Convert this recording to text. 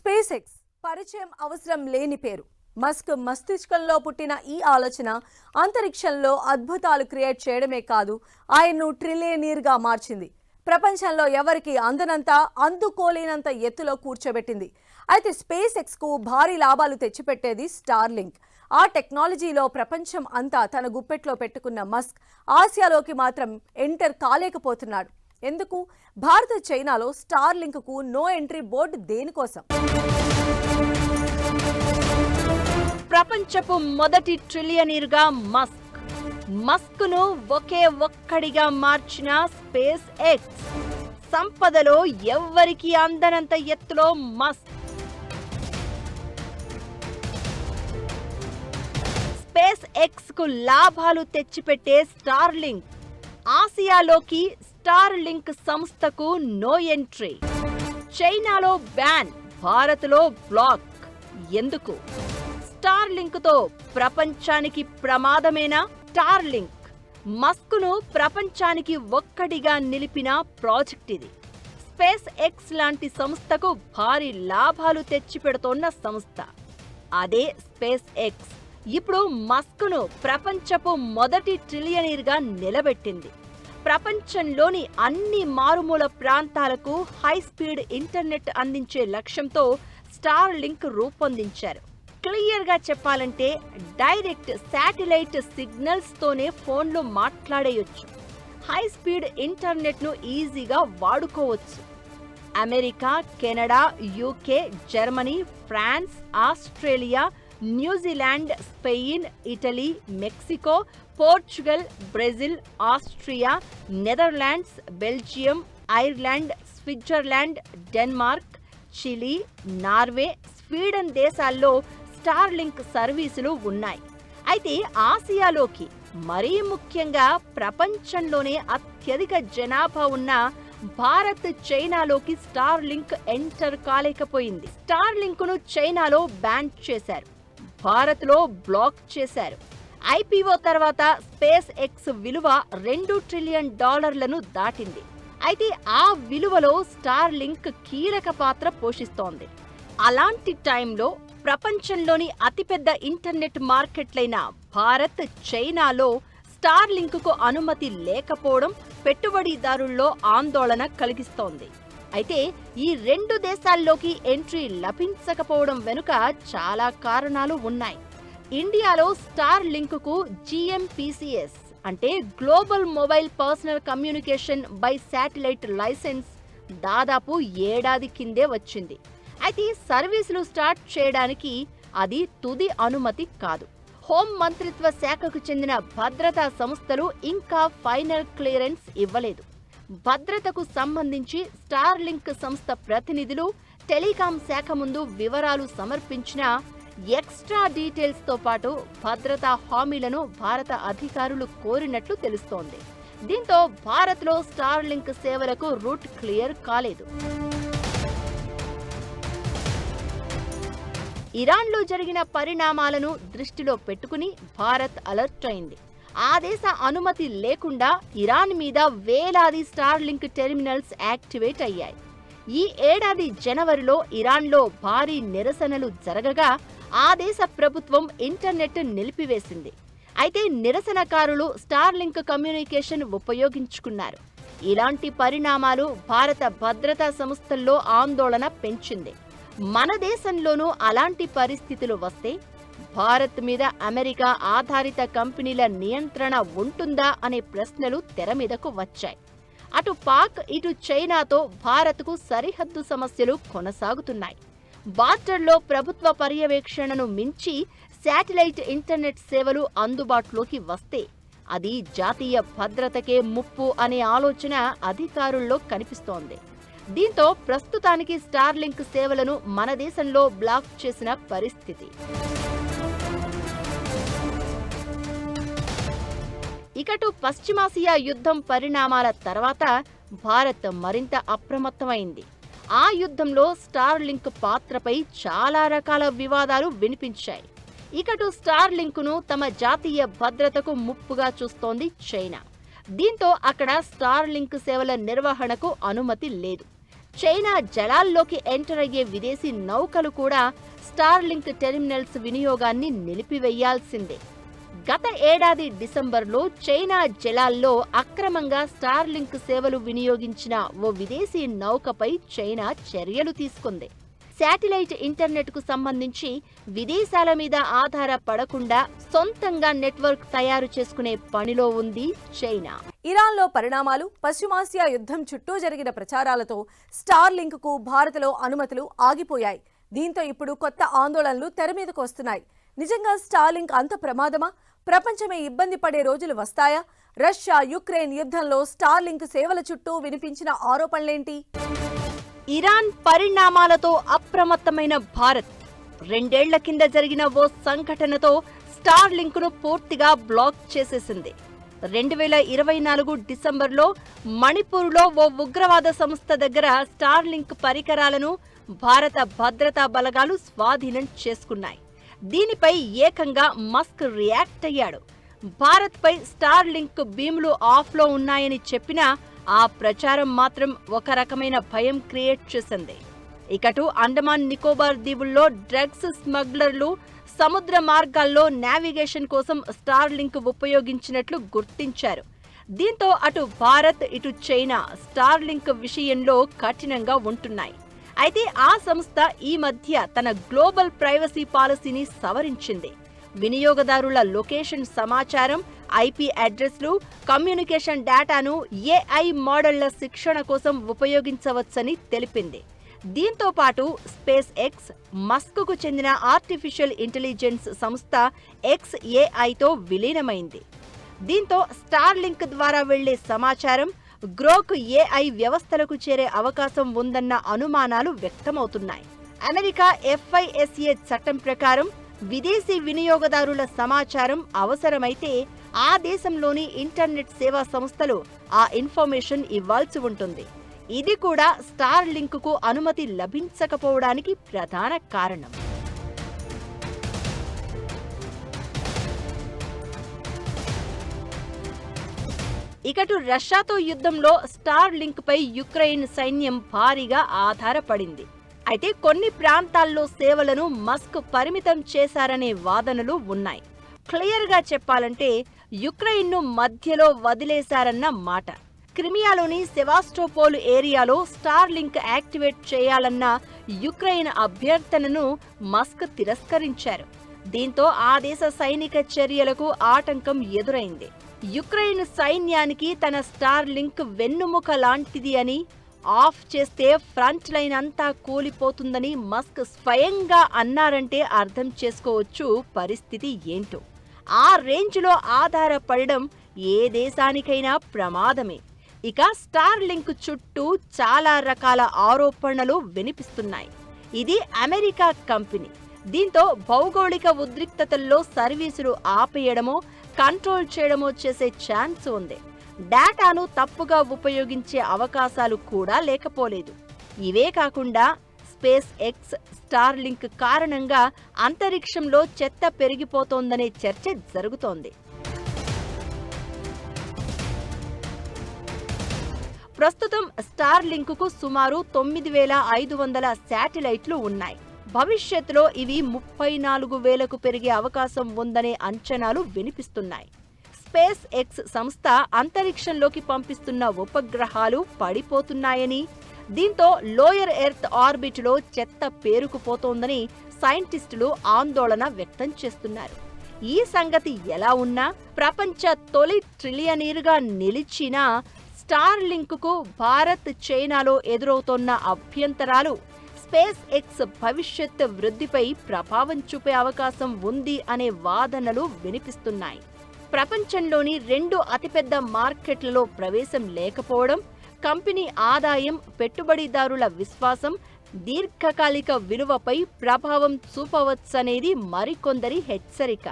Space X పరిచయం అవసరం లేని పేరు. మస్క్ మస్తిష్కంలో పుట్టిన ఈ ఆలోచన అంతరిక్షంలో అద్భుతాలు క్రియేట్ చేయడమే కాదు, ఆయన్ను ట్రిలియనీర్గా మార్చింది. ప్రపంచంలో ఎవరికి అందనంత, అందుకోలేనంత ఎత్తులో కూర్చోబెట్టింది. అయితే స్పేస్ ఎక్స్కు భారీ లాభాలు తెచ్చిపెట్టేది స్టార్లింక్. ఆ టెక్నాలజీలో ప్రపంచం అంతా తన గుప్పెట్లో పెట్టుకున్న మస్క్ ఆసియాలోకి మాత్రం ఎంటర్ కాలేకపోతున్నాడు. ఎందుకు? భారత్ చైనాలో స్టార్లింక్కు నో ఎంట్రీ బోర్డు దేనికోసం? ప్రపంచపు మొదటి ట్రిలియనీర్గా మస్క్ను ఒకే ఒక్కడిగా మార్చిన స్పేస్ ఎక్స్. సంపదలో ఎవ్వరికి అందనంత ఎత్తులో మస్క్. స్పేస్ ఎక్స్ కు లాభాలు తెచ్చిపెట్టే స్టార్లింక్. ఆసియాలోకి స్టార్లింక్ సంస్థకు నో ఎంట్రీ. చైనాలో బ్యాన్, భారత్లో బ్లాక్. ఎందుకు? స్టార్లింక్తో ప్రపంచానికి ప్రమాదమేనా? స్టార్లింక్ మస్క్ను ప్రపంచానికి ఒక్కడిగా నిలిపిన ప్రాజెక్ట్ ఇది. స్పేస్ ఎక్స్ లాంటి సంస్థకు భారీ లాభాలు తెచ్చిపెడుతోన్న సంస్థ. అదే స్పేస్ ఎక్స్ ఇప్పుడు మస్క్ను ప్రపంచపు మొదటి ట్రిలియనీర్గా నిలబెట్టింది. ప్రపంచంలోని అన్ని మారుమూల ప్రాంతాలకు హై స్పీడ్ ఇంటర్నెట్ అందించే లక్ష్యంతో స్టార్లింక్ రూపొందించారు. క్లియర్గా చెప్పాలంటే డైరెక్ట్ శాటిలైట్ సిగ్నల్స్ తోనే ఫోన్లో మాట్లాడేయొచ్చు. హై స్పీడ్ ఇంటర్నెట్ను ఈజీగా వాడుకోవచ్చు. America, Canada, UK, Germany, France, Australia, New Zealand, Spain, Italy, Mexico, Portugal, Brazil, Austria, Netherlands, Belgium, Ireland, Switzerland, Denmark, Chile, Norway, Sweden దేశాల్లో స్టార్లింక్ సర్వీసులు ఉన్నాయి. అయితే ఆసియాలోకి, మరీ ముఖ్యంగా ప్రపంచంలోనే అత్యధిక జనాభా ఉన్న భారత్, చైనాలోకి స్టార్లింక్ ఎంటర్ కాలేకపోయింది. స్టార్లింక్ను చైనాలో బ్యాన్ చేశారు, భారత్లో బ్లాక్ చేశారు. ఐపీఓ తర్వాత స్పేస్ ఎక్స్ విలువ $2 ట్రిలియన్ దాటింది. అయితే ఆ విలువలో స్టార్లింక్ కీలక పాత్ర పోషిస్తోంది. అలాంటి టైంలో ప్రపంచంలోని అతిపెద్ద ఇంటర్నెట్ మార్కెట్లైన భారత్, చైనాలో స్టార్లింక్కు అనుమతి లేకపోవడం పెట్టుబడిదారుల్లో ఆందోళన కలిగిస్తోంది. అయితే ఈ రెండు దేశాల్లోకి ఎంట్రీ లభించకపోవడం వెనుక చాలా కారణాలు ఉన్నాయి. ఇండియాలో స్టార్లింక్కు GMPCS అంటే global mobile personal communication by satellite license దాదాపు ఏడాది కిందే వచ్చింది. అయితే సర్వీసులు స్టార్ట్ చేయడానికి అది తుది అనుమతి కాదు. హోం మంత్రిత్వ శాఖకు చెందిన భద్రతా సంస్థలు ఇంకా ఫైనల్ క్లియరెన్స్ ఇవ్వలేదు. భద్రతకు సంబంధించి స్టార్లింక్ సంస్థ ప్రతినిధులు టెలికాం శాఖ ముందు వివరాలు సమర్పించిన ఎక్స్ట్రా డీటెయిల్స్ తో పాటు భద్రతా హామీలను భారత అధికారులు కోరినట్లు తెలుస్తోంది. దీంతో భారత్లో స్టార్లింక్ సేవలకు రూట్ క్లియర్ కాలేదు. ఇరాన్లో జరిగిన పరిణామాలను దృష్టిలో పెట్టుకుని భారత్ అలర్ట్ అయింది. ఆ దేశ అనుమతి లేకుండా ఇరాన్ మీద వేలాది స్టార్లింక్ టెర్మినల్స్ యాక్టివేట్ అయ్యాయి. ఈ ఏడాది జనవరిలో ఇరాన్లో భారీ నిరసనలు జరగగా ఆ దేశ ప్రభుత్వం ఇంటర్నెట్ నిలిపివేసింది. అయితే నిరసనకారులు స్టార్లింక్ కమ్యూనికేషన్ ఉపయోగించుకున్నారు. ఇలాంటి పరిణామాలు భారత భద్రతా సంస్థల్లో ఆందోళన పెంచింది. మన దేశంలోనూ అలాంటి పరిస్థితులు వస్తే భారత్ మీద అమెరికా ఆధారిత కంపెనీల నియంత్రణ ఉంటుందా అనే ప్రశ్నలు తెర మీదకు వచ్చాయి. అటు పాక్, ఇటు చైనాతో భారత్కు సరిహద్దు సమస్యలు కొనసాగుతున్నాయి. బార్డర్లో ప్రభుత్వ పర్యవేక్షణను మించి శాటిలైట్ ఇంటర్నెట్ సేవలు అందుబాటులోకి వస్తే అది జాతీయ భద్రతకే ముప్పు అనే ఆలోచన అధికారుల్లో కనిపిస్తోంది. దీంతో ప్రస్తుతానికి స్టార్లింక్ సేవలను మన దేశంలో బ్లాక్ చేసిన పరిస్థితి. ఇకటు పశ్చిమాసియా యుద్ధం పరిణామాల తర్వాత భారత్ మరింత అప్రమత్తమైంది. ఆ యుద్ధంలో స్టార్లింక్ పాత్రపై చాలా రకాల వివాదాలు వినిపించాయి. ఇకటు స్టార్లింక్ను తమ జాతీయ భద్రతకు ముప్పుగా చూస్తోంది చైనా. దీంతో అక్కడ స్టార్లింక్ సేవల నిర్వహణకు అనుమతి లేదు. చైనా జలాల్లోకి ఎంటర్ అయ్యే విదేశీ నౌకలు కూడా స్టార్లింక్ టెర్మినల్స్ వినియోగాన్ని నిలిపివేయాల్సిందే. గత ఏడాది డిసెంబర్లో చైనా జలాల్లో అక్రమంగా స్టార్లింక్ సేవలు వినియోగించిన ఓ విదేశీ నౌకపై చైనా చర్యలు తీసుకుంది. శాటిలైట్ ఇంటర్నెట్కు సంబంధించి విదేశాల మీద ఆధారపడకుండా సొంతంగా నెట్వర్క్ తయారు చేసుకునే పనిలో ఉంది చైనా. ఇరాన్లో పరిణామాలు, పశ్చిమాసియా యుద్ధం చుట్టూ జరిగిన ప్రచారాలతో స్టార్లింక్కు భారత్లో అనుమతులు ఆగిపోయాయి. దీంతో ఇప్పుడు కొత్త ఆందోళనలు తెరమీదకు వస్తున్నాయి. నిజంగా స్టార్లింక్ అంత ప్రమాదమా? ప్రపంచమే ఇబ్బంది పడే రోజులు వస్తాయా? రష్యా యుక్రెయిన్ యుద్ధంలో స్టార్లింక్ సేవల చుట్టూ వినిపించిన ఆరోపణలేంటి? ఇరాన్ పరిణామాలతో అప్రమత్తమైన భారత్ 2 ఏళ్ల కింద జరిగిన ఓ సంఘటనతో స్టార్లింక్ను పూర్తిగా బ్లాక్ చేసేసింది. 2024 డిసెంబర్లో మణిపూర్లో ఓ ఉగ్రవాద సంస్థ దగ్గర స్టార్లింక్ పరికరాలను భారత భద్రతా బలగాలు స్వాధీనం చేసుకున్నాయి. దీనిపై ఏకంగా మస్క్ రియాక్ట్ అయ్యాడు. భారత్పై స్టార్లింక్ బీములు ఆఫ్లో ఉన్నాయని చెప్పినా ఆ ప్రచారం మాత్రం ఒక రకమైన భయం క్రియేట్ చేసింది. ఇకటు అండమాన్ నికోబార్ దీవుల్లో డ్రగ్స్ స్మగ్లర్లు సముద్ర మార్గాల్లో నావిగేషన్ కోసం స్టార్లింక్ ఉపయోగించినట్లు గుర్తించారు. దీంతో అటు భారత్ ఇటు చైనా స్టార్లింక్ విషయంలో కఠినంగా ఉంటున్నాయి. అయితే ఆ సంస్థ ఈ మధ్య తన గ్లోబల్ ప్రైవసీ పాలసీని సవరించింది. వినియోగదారుల లొకేషన్ సమాచారం, ఐపీ అడ్రస్లు, కమ్యూనికేషన్ డేటాను ఏఐ మోడళ్ల శిక్షణ కోసం ఉపయోగించవచ్చని తెలిపింది. దీంతో పాటు స్పేస్ ఎక్స్, మస్క్కు చెందిన ఆర్టిఫిషియల్ ఇంటెలిజెన్స్ సంస్థ XAIతో విలీనమైంది. దీంతో స్టార్లింక్ ద్వారా వెళ్లే సమాచారం గ్రోక్ ఏఐ వ్యవస్థలకు చేరే అవకాశం ఉందన్న అనుమానాలు వ్యక్తమవుతున్నాయి. అమెరికా FISA చట్టం ప్రకారం విదేశీ వినియోగదారుల సమాచారం అవసరమైతే ఆ దేశంలోని ఇంటర్నెట్ సేవా సంస్థలు ఆ ఇన్ఫర్మేషన్ ఇవ్వాల్సి ఉంటుంది. ఇది కూడా స్టార్లింక్కు అనుమతి లభించకపోవడానికి ప్రధాన కారణం. ఇకటు రష్యాతో యుద్ధంలో స్టార్లింక్ పై యుక్రెయిన్ సైన్యం భారీగా ఆధారపడింది. అయితే కొన్ని ప్రాంతాల్లో సేవలను మస్క్ పరిమితం చేశారనే వాదనలు ఉన్నాయి. క్లియర్గా చెప్పాలంటే యుక్రెయిన్ను మధ్యలో వదిలేశారన్న మాట. క్రిమియాలోని సెవాస్టోపోల్ ఏరియాలో స్టార్లింక్ యాక్టివేట్ చేయాలన్న యుక్రెయిన్ అభ్యర్థనను మస్క్ తిరస్కరించారు. దీంతో ఆ దేశ సైనిక చర్యలకు ఆటంకం ఎదురైంది. యుక్రెయిన్ సైన్యానికి తన స్టార్లింక్ వెన్నుముక లాంటిది అని, ఆఫ్ చేస్తే ఫ్రంట్ లైన్ అంతా కూలిపోతుందని మస్క్ స్వయంగా అన్నారంటే అర్థం చేసుకోవచ్చు పరిస్థితి ఏంటో. ఆ రేంజ్లో ఆధారపడడం ఏ దేశానికైనా ప్రమాదమే. ఇక స్టార్లింక్ చుట్టూ చాలా రకాల ఆరోపణలు వినిపిస్తున్నాయి. ఇది అమెరికా కంపెనీ. దీంతో భౌగోళిక ఉద్రిక్తతల్లో సర్వీసులు ఆపేయడమో కంట్రోల్ చేయడమో చేసే ఛాన్స్ ఉంది. డేటాను తప్పుగా ఉపయోగించే అవకాశాలు కూడా లేకపోలేదు. ఇవే కాకుండా స్పేస్ ఎక్స్, స్టార్లింక్ కారణంగా అంతరిక్షంలో చెత్త పెరిగిపోతోందనే చర్చ జరుగుతోంది. ప్రస్తుతం స్టార్లింక్కు సుమారు 9,500 శాటిలైట్లు ఉన్నాయి. భవిష్యత్తులో ఇవి 34,000కు పెరిగే అవకాశం ఉందనే అంచనాలు వినిపిస్తున్నాయి. స్పేస్ ఎక్స్ సంస్థ అంతరిక్షంలోకి పంపిస్తున్న ఉపగ్రహాలు పడిపోతున్నాయని, దీంతో లోయర్ ఎర్త్ ఆర్బిట్లో చెత్త పేరుకుపోతోందని సైంటిస్టులు ఆందోళన వ్యక్తం చేస్తున్నారు. ఈ సంగతి ఎలా ఉన్నా ప్రపంచ తొలి ట్రిలియనీర్గా నిలిచిన స్టార్లింక్కు భారత్, చైనాలో ఎదురవుతోన్న అభ్యంతరాలు స్పేస్ ఎక్స్ భవిష్యత్ వృద్ధిపై ప్రభావం చూపే అవకాశం ఉంది అనే వాదనలు వినిపిస్తున్నాయి. ప్రపంచంలోని 2 అతిపెద్ద మార్కెట్లలో ప్రవేశం లేకపోవడం, కంపెనీ ఆదాయం, పెట్టుబడిదారుల విశ్వాసం దీర్ఘకాలిక విలువపై ప్రభావం చూపవచ్చనేది మరికొందరి హెచ్చరిక.